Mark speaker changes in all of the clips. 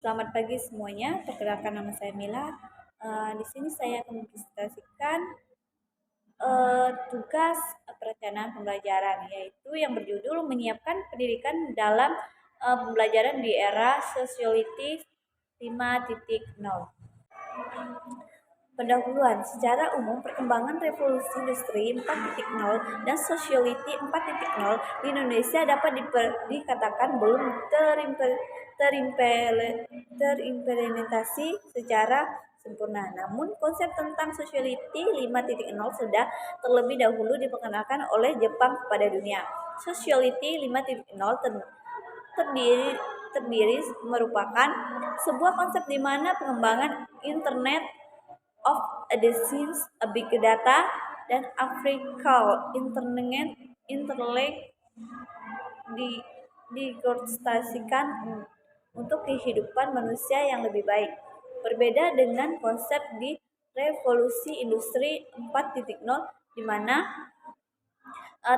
Speaker 1: Selamat pagi semuanya. Perkenalkan nama saya Mila. Di sini saya akan mempresentasikan tugas perencanaan pembelajaran, yaitu yang berjudul menyiapkan pendidikan dalam pembelajaran di era Sociality 5.0. Pendahuluan. Secara umum, perkembangan revolusi industri 4.0 dan sociality 4.0 di Indonesia dapat dikatakan belum terimplementasi secara sempurna. Namun, konsep tentang sociality 5.0 sudah terlebih dahulu diperkenalkan oleh Jepang kepada dunia. Sociality 5.0 terdiri terdiri merupakan sebuah konsep di mana pengembangan Internet of Things, Big Data, dan Africal Internet di digorstasikan untuk kehidupan manusia yang lebih baik. Berbeda dengan konsep di revolusi industri 4.0 di mana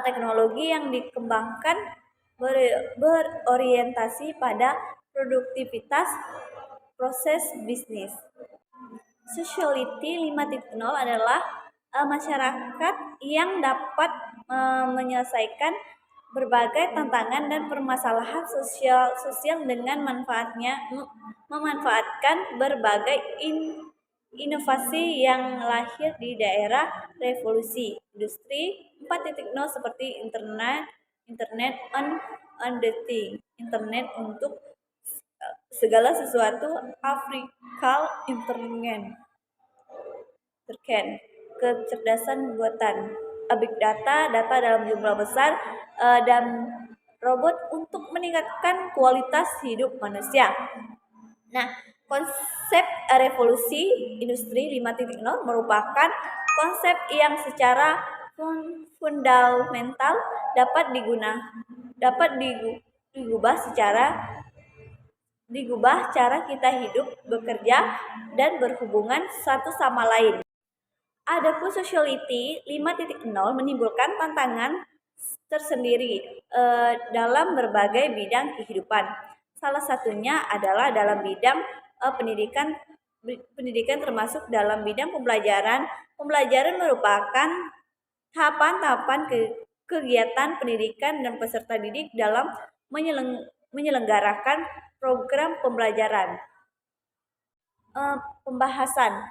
Speaker 1: teknologi yang dikembangkan berorientasi pada produktivitas proses bisnis. Sociality 5.0 adalah masyarakat yang dapat menyelesaikan berbagai tantangan dan permasalahan sosial dengan memanfaatkan berbagai inovasi yang lahir di daerah revolusi industri 4.0 seperti internet on the thing, internet untuk segala sesuatu, Africal Internet kecerdasan buatan, big data, data dalam jumlah besar, dan robot untuk meningkatkan kualitas hidup manusia. Nah, konsep revolusi industri 5.0 merupakan konsep yang secara fundamental dapat digubah cara kita hidup, bekerja, dan berhubungan satu sama lain. Adapun sociality 5.0 menimbulkan tantangan tersendiri dalam berbagai bidang kehidupan. Salah satunya adalah dalam bidang pendidikan termasuk dalam bidang pembelajaran. Pembelajaran merupakan tahapan-tahapan kegiatan pendidikan dan peserta didik dalam menyelenggarakan program pembelajaran. Pembahasan.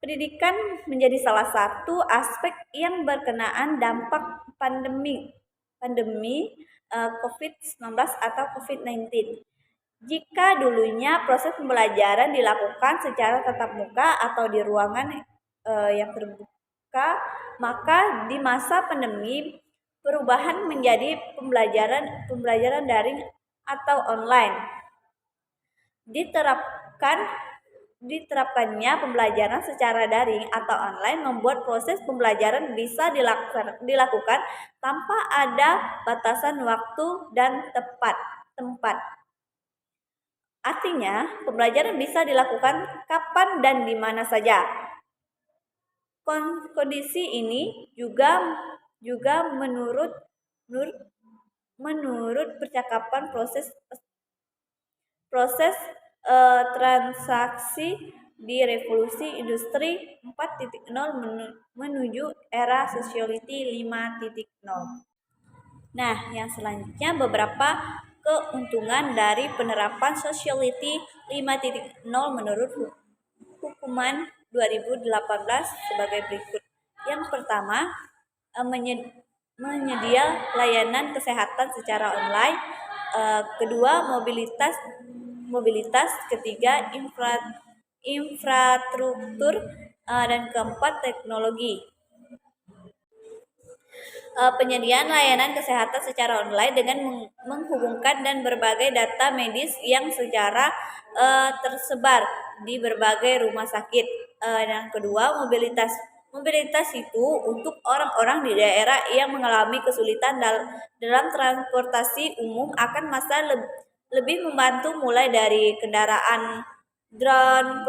Speaker 1: Pendidikan menjadi salah satu aspek yang berkenaan dampak pandemi COVID-19 atau COVID-19. Jika dulunya proses pembelajaran dilakukan secara tatap muka atau di ruangan yang terbuka, maka di masa pandemi perubahan menjadi pembelajaran daring atau online. Diterapkannya pembelajaran secara daring atau online membuat proses pembelajaran bisa dilakukan tanpa ada batasan waktu dan tempat. Artinya, pembelajaran bisa dilakukan kapan dan di mana saja. Kondisi ini juga menurut percakapan proses transaksi di revolusi industri 4.0 menuju era sociality 5.0. Nah, yang selanjutnya beberapa keuntungan dari penerapan sociality 5.0 menurut hukuman 2018 sebagai berikut. Yang pertama, menyedia layanan kesehatan secara online. Kedua, mobilitas, ketiga infrastruktur, dan keempat teknologi. Penyediaan layanan kesehatan secara online dengan menghubungkan dan berbagai data medis yang secara tersebar di berbagai rumah sakit. Yang kedua, mobilitas itu untuk orang-orang di daerah yang mengalami kesulitan dalam transportasi umum akan lebih membantu, mulai dari kendaraan drone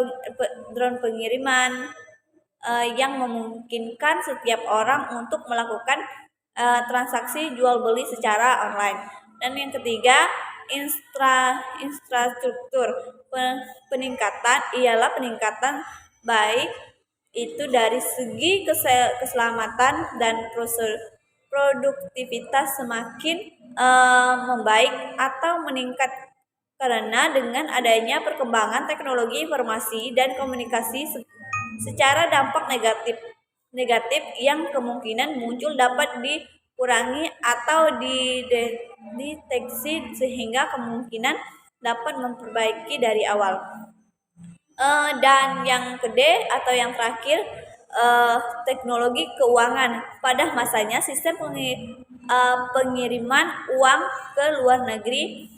Speaker 1: pengiriman yang memungkinkan setiap orang untuk melakukan transaksi jual beli secara online. Dan yang ketiga, infrastruktur. peningkatan ialah peningkatan baik itu dari segi keselamatan dan produktivitas semakin membaik atau meningkat karena dengan adanya perkembangan teknologi informasi dan komunikasi secara dampak negatif negatif yang kemungkinan muncul dapat dikurangi atau dideteksi sehingga kemungkinan dapat memperbaiki dari awal. Dan yang kedua atau yang terakhir, teknologi keuangan. Pada masanya sistem pengiriman uang ke luar negeri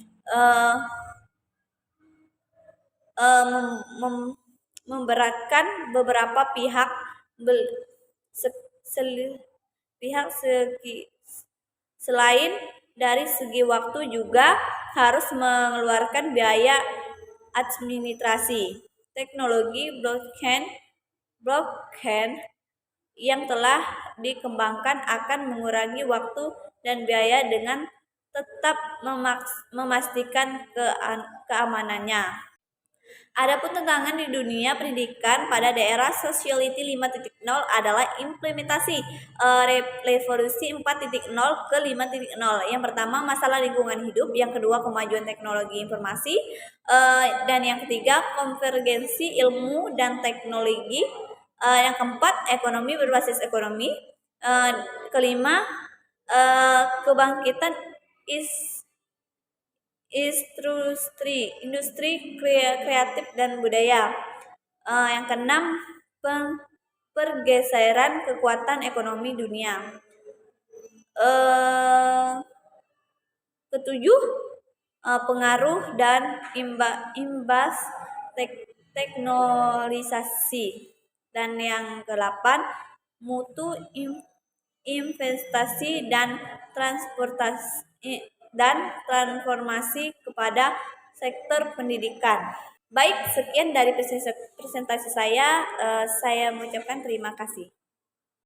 Speaker 1: memberatkan beberapa pihak selain dari segi waktu juga harus mengeluarkan biaya administrasi. Teknologi blockchain yang telah dikembangkan akan mengurangi waktu dan biaya dengan tetap memastikan keamanannya. Adapun tantangan di dunia pendidikan pada daerah Sociality 5.0 adalah implementasi revolusi 4.0 ke 5.0. Yang pertama masalah lingkungan hidup, yang kedua kemajuan teknologi informasi, dan yang ketiga konvergensi ilmu dan teknologi, yang keempat ekonomi berbasis ekonomi, kelima kebangkitan industri kreatif dan budaya. Yang keenam pergeseran kekuatan ekonomi dunia. Ketujuh pengaruh dan imbas teknologisasi. Dan yang ke-8 mutu investasi dan transformasi kepada sektor pendidikan. Baik, sekian dari presentasi saya. Saya mengucapkan terima kasih.